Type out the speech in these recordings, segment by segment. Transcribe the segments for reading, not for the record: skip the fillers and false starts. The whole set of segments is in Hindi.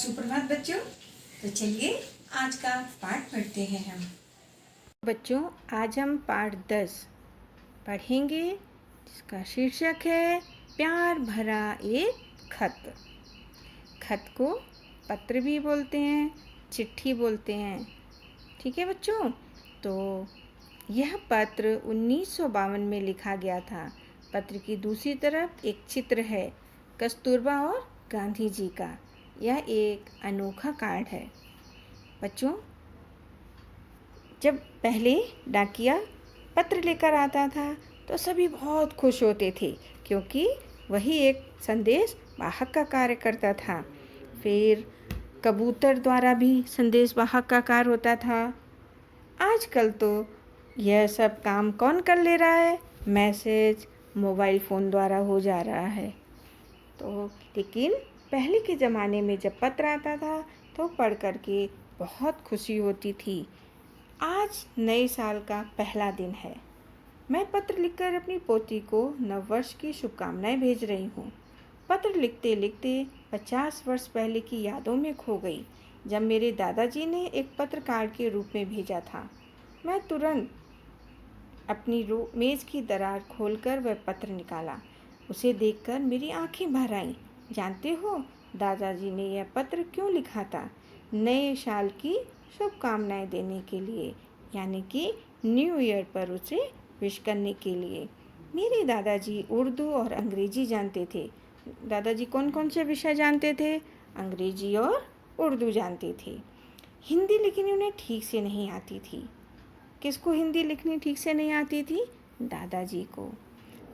सुप्रभात बच्चों। तो चलिए आज का पाठ पढ़ते हैं हम। बच्चों, आज हम पाठ 10 पढ़ेंगे, जिसका शीर्षक है प्यार भरा एक खत। खत को पत्र भी बोलते हैं, चिट्ठी बोलते हैं। ठीक है बच्चों, तो यह पत्र 1952 में लिखा गया था। पत्र की दूसरी तरफ एक चित्र है कस्तूरबा और गांधी जी का। यह एक अनोखा कार्ड है। बच्चों, जब पहले डाकिया पत्र लेकर आता था तो सभी बहुत खुश होते थे, क्योंकि वही एक संदेश वाहक का कार्य करता था। फिर कबूतर द्वारा भी संदेश वाहक का कार्य होता था। आजकल तो यह सब काम कौन कर ले रहा है? मैसेज मोबाइल फ़ोन द्वारा हो जा रहा है। तो लेकिन पहले के ज़माने में जब पत्र आता था तो पढ़ कर के बहुत खुशी होती थी। आज नए साल का पहला दिन है। मैं पत्र लिखकर अपनी पोती को नववर्ष की शुभकामनाएं भेज रही हूँ। पत्र लिखते लिखते 50 वर्ष पहले की यादों में खो गई, जब मेरे दादाजी ने एक पत्र कार्ड के रूप में भेजा था। मैं तुरंत अपनी मेज़ की दरार खोलकर वह पत्र निकाला। उसे देखकर मेरी आंखें भर आईं। जानते हो दादाजी ने यह पत्र क्यों लिखा था? नए साल की शुभकामनाएं देने के लिए, यानी कि न्यू ईयर पर उसे विश करने के लिए। मेरे दादाजी उर्दू और अंग्रेजी जानते थे। दादाजी कौन कौन से विषय जानते थे? अंग्रेजी और उर्दू जानते थे। हिंदी लिखनी उन्हें ठीक से नहीं आती थी। किसको हिंदी लिखनी ठीक से नहीं आती थी? दादाजी को।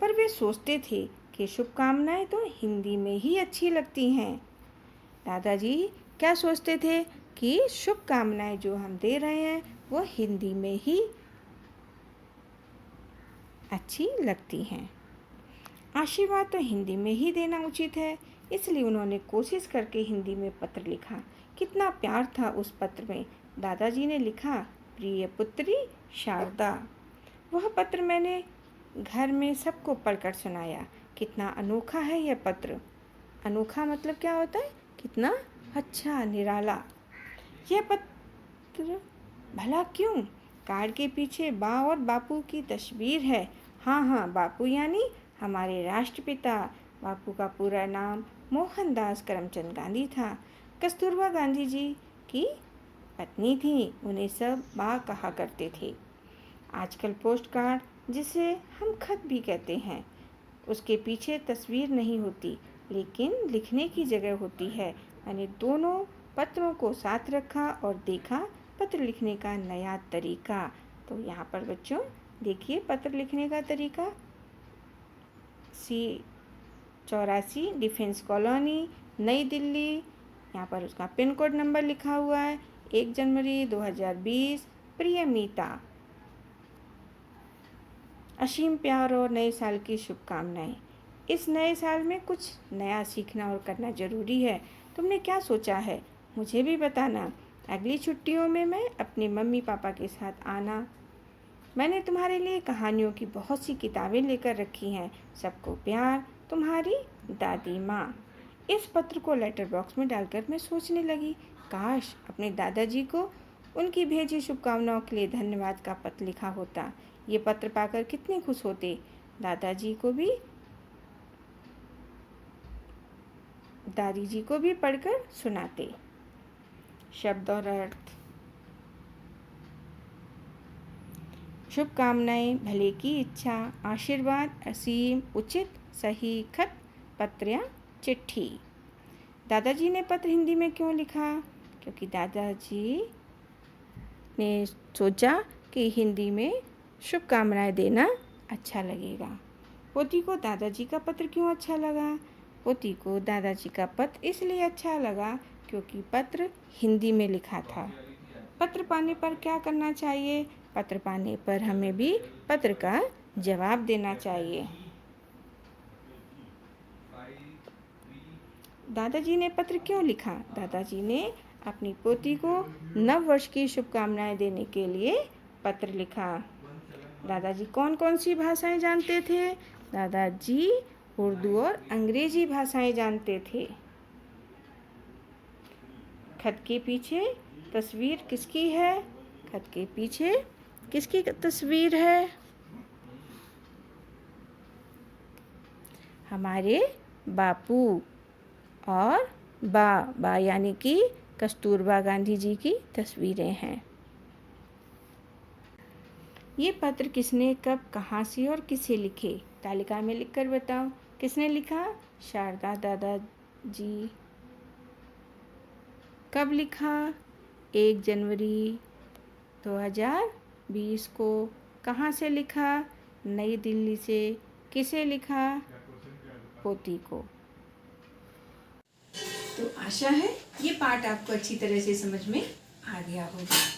पर वे सोचते थे कि शुभकामनाएं तो हिंदी में ही अच्छी लगती हैं। दादाजी क्या सोचते थे कि शुभकामनाएं जो हम दे रहे हैं वो हिंदी में ही अच्छी लगती हैं। आशीर्वाद तो हिंदी में ही देना उचित है, इसलिए उन्होंने कोशिश करके हिंदी में पत्र लिखा। कितना प्यार था उस पत्र में। दादाजी ने लिखा, प्रिय पुत्री शारदा। वह पत्र मैंने घर में सबको पढ़कर सुनाया। कितना अनोखा है यह पत्र। अनोखा मतलब क्या होता है? कितना अच्छा, निराला। यह पत्र भला क्यों? कार्ड के पीछे माँ और बापू की तस्वीर है। हाँ, बापू यानी हमारे राष्ट्रपिता। बापू का पूरा नाम मोहनदास करमचंद गांधी था। कस्तूरबा गांधी जी की पत्नी थी। उन्हें सब माँ कहा करते थे। आजकल पोस्ट कार्ड, जिसे हम खत भी कहते हैं, उसके पीछे तस्वीर नहीं होती, लेकिन लिखने की जगह होती है। मैंने दोनों पत्रों को साथ रखा और देखा पत्र लिखने का नया तरीका। तो यहाँ पर बच्चों देखिए पत्र लिखने का तरीका। C84 डिफेंस कॉलोनी, नई दिल्ली। यहाँ पर उसका पिन कोड नंबर लिखा हुआ है, 1 जनवरी 2020। प्रिय मीता, असीम प्यार और नए साल की शुभकामनाएं। इस नए साल में कुछ नया सीखना और करना ज़रूरी है। तुमने क्या सोचा है? मुझे भी बताना। अगली छुट्टियों में मैं अपने मम्मी पापा के साथ आना। मैंने तुम्हारे लिए कहानियों की बहुत सी किताबें लेकर रखी हैं। सबको प्यार, तुम्हारी दादी माँ। इस पत्र को लेटर बॉक्स में डालकर मैं सोचने लगी, काश अपने दादाजी को उनकी भेजी शुभकामनाओं के लिए धन्यवाद का पत्र लिखा होता। ये पत्र पाकर कितने खुश होते। दादी जी को भी पढ़कर सुनाते। शब्द और अर्थ। शुभकामनाएं, भले की इच्छा, आशीर्वाद, असीम, उचित, सही, खत, पत्र या चिट्ठी। दादाजी ने पत्र हिंदी में क्यों लिखा? क्योंकि दादाजी ने सोचा कि हिंदी में शुभकामनाएं देना अच्छा लगेगा। पोती को दादाजी का पत्र क्यों अच्छा लगा? पोती को दादाजी का पत्र इसलिए अच्छा लगा क्योंकि पत्र हिंदी में लिखा था। पत्र पाने पर क्या करना चाहिए? पत्र पाने पर हमें भी पत्र का जवाब देना चाहिए। दादाजी ने पत्र क्यों लिखा? दादाजी ने अपनी पोती को नव वर्ष की शुभकामनाएं देने के लिए पत्र लिखा। दादाजी कौन कौन सी भाषाएं जानते थे? दादाजी उर्दू और अंग्रेजी भाषाएं जानते थे। खत के पीछे तस्वीर किसकी है? खत के पीछे किसकी तस्वीर है? हमारे बापू और बा यानी कि कस्तूरबा गांधी जी की तस्वीरें हैं। ये पत्र किसने, कब, कहाँ से और किसे लिखे? तालिका में लिखकर बताओ। किसने लिखा? शारदा दादाजी। कब लिखा? 1 जनवरी 2020 को। कहाँ से लिखा? नई दिल्ली से। किसे लिखा? पोती को। तो आशा है ये पाठ आपको अच्छी तरह से समझ में आ गया होगा।